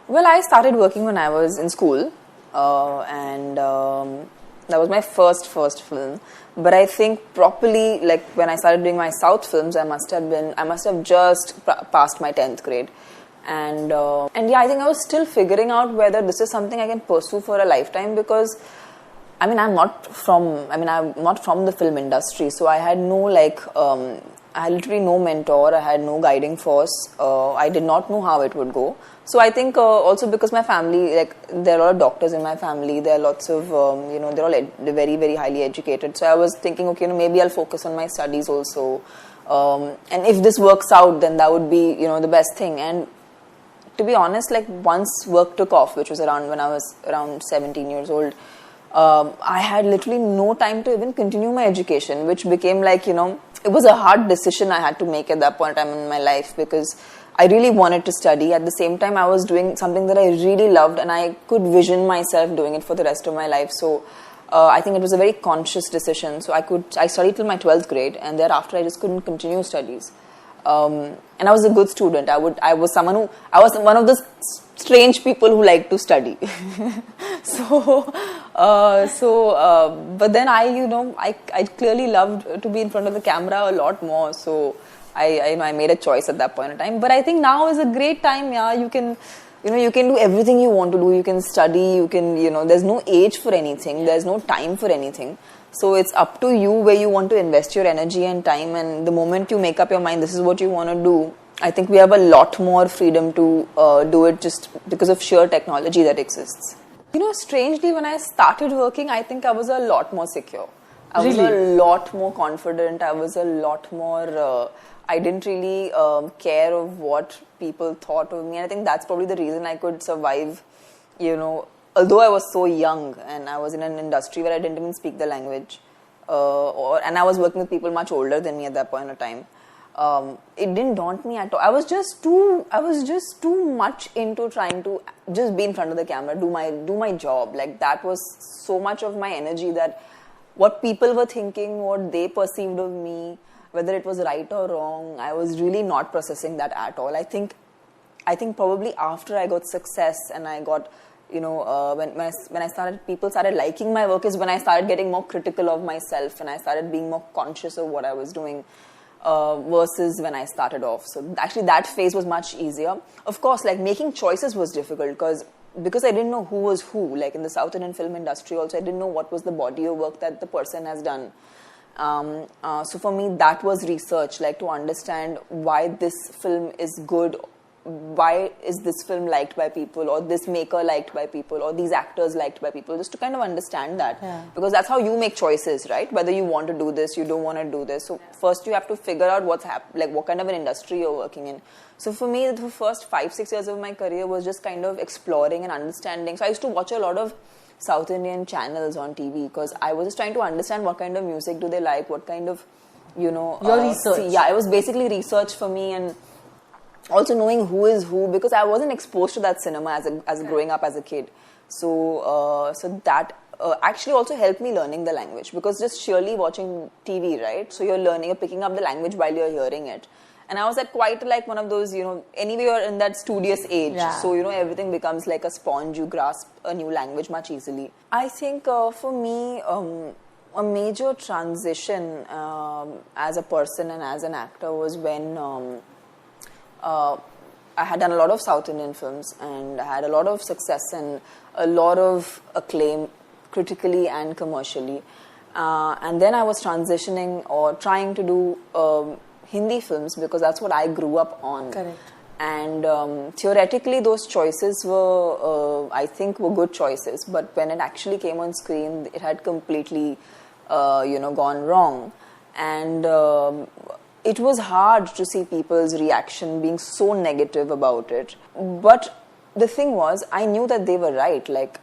Well, I started working when I was in school, and that was my first film. But I think properly, like when I started doing my South films, I must have just passed my 10th grade, and yeah, I think I was still figuring out whether this is something I can pursue for a lifetime because. I'm not from the film industry, so I had no I had literally no mentor, I had no guiding force, I did not know how it would go. So I think also because my family, like there are a lot of doctors in my family, there are lots of, they're all very, very highly educated. So I was thinking, okay, maybe I'll focus on my studies also. And if this works out, then that would be, the best thing. And to be honest, like once work took off, which was around when I was around 17 years old, I had literally no time to even continue my education, which became like, it was a hard decision I had to make at that point in time in my life because I really wanted to study. At the same time, I was doing something that I really loved and I could vision myself doing it for the rest of my life. So I think it was a very conscious decision. So I studied till my 12th grade and thereafter I just couldn't continue studies. And I was a good student. I was one of those strange people who like to study. But then I clearly loved to be in front of the camera a lot more. So I made a choice at that point in time. But I think now is a great time. Yeah, you can do everything you want to do. You can study. You can, there's no age for anything. There's no time for anything. So it's up to you where you want to invest your energy and time, and the moment you make up your mind this is what you want to do, I think we have a lot more freedom to do it just because of sheer technology that exists. Strangely, when I started working, I think I was a lot more secure. I was a lot more confident. I was a lot more... I didn't really care of what people thought of me. And I think that's probably the reason I could survive, although I was so young and I was in an industry where I didn't even speak the language, and I was working with people much older than me at that point of time. It didn't daunt me at all. I was just too much into trying to just be in front of the camera, do my job. Like that was so much of my energy that what people were thinking, what they perceived of me, whether it was right or wrong, I was really not processing that at all. I think probably after I got success and I got, when I started, people started liking my work is when I started getting more critical of myself and I started being more conscious of what I was doing versus when I started off. So actually that phase was much easier. Of course, like making choices was difficult because I didn't know who was who. Like in the South Indian film industry also, I didn't know what was the body of work that the person has done. So for me, that was research, like to understand why this film is good, why is this film liked by people, or this maker liked by people, or these actors liked by people, just to kind of understand that. Yeah. Because that's how you make choices, right? Whether you want to do this, you don't want to do this. So first you have to figure out what kind of an industry you're working in. So for me, the first 5-6 years of my career was just kind of exploring and understanding. So I used to watch a lot of South Indian channels on TV because I was just trying to understand what kind of music do they like, what kind of, Your research. Yeah, it was basically research for me, and also knowing who is who, because I wasn't exposed to that cinema as growing up as a kid. So that actually also helped me learning the language, because just sheerly watching TV, right? So you're picking up the language while you're hearing it. And I was at quite like one of those, anyway you're in that studious age. Yeah. So, everything becomes like a sponge. You grasp a new language much easily. I think for me, a major transition as a person and as an actor was when I had done a lot of South Indian films and I had a lot of success and a lot of acclaim critically and commercially. And then I was transitioning or trying to do Hindi films because that's what I grew up on. Correct. And theoretically, those choices were, I think, were good choices. But when it actually came on screen, it had completely, gone wrong. And it was hard to see people's reaction being so negative about it. But the thing was, I knew that they were right. Like,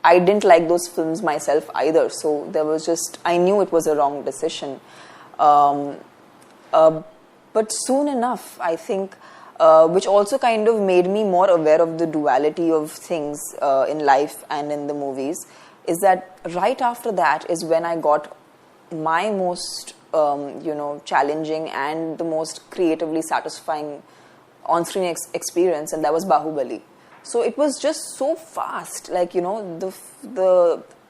I didn't like those films myself either. So there was just, I knew it was a wrong decision. But soon enough, I think, which also kind of made me more aware of the duality of things in life and in the movies, is that right after that is when I got my most, challenging and the most creatively satisfying on-screen experience, and that was Bahubali. So it was just so fast, like, you know,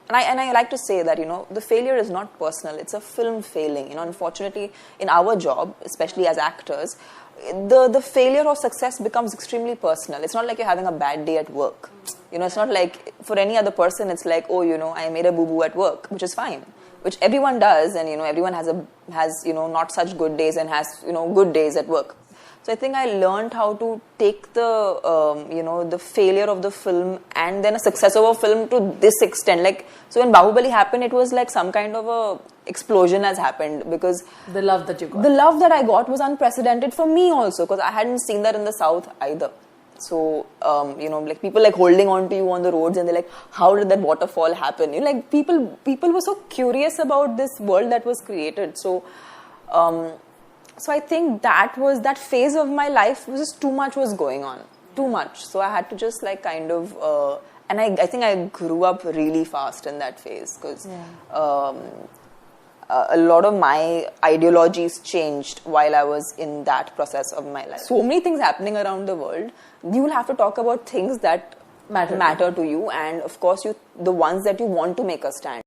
and I like to say that, you know, the failure is not personal, it's a film failing. You know, unfortunately, in our job, especially as actors, the failure or success becomes extremely personal. It's not like you're having a bad day at work. You know, it's not like for any other person, it's like, oh, you know, I made a boo-boo at work, which is fine, which everyone does, and, you know, everyone has you know, not such good days and has, you know, good days at work. So I think I learned how to take the, you know, the failure of the film and then a success of a film to this extent. Like, so when Bahubali happened, it was like some kind of a explosion has happened, because the love that you got. The love that I got was unprecedented for me also, because I hadn't seen that in the South either. So, you know, like people like holding on to you on the roads, and they're like, how did that waterfall happen? You know, like people were so curious about this world that was created. So, so I think that phase of my life was just too much was going on. Too much. So I had to just like kind of, and I think I grew up really fast in that phase, because a lot of my ideologies changed while I was in that process of my life. So many things happening around the world. You will have to talk about things that matter to you, and of course the ones that you want to make a stand.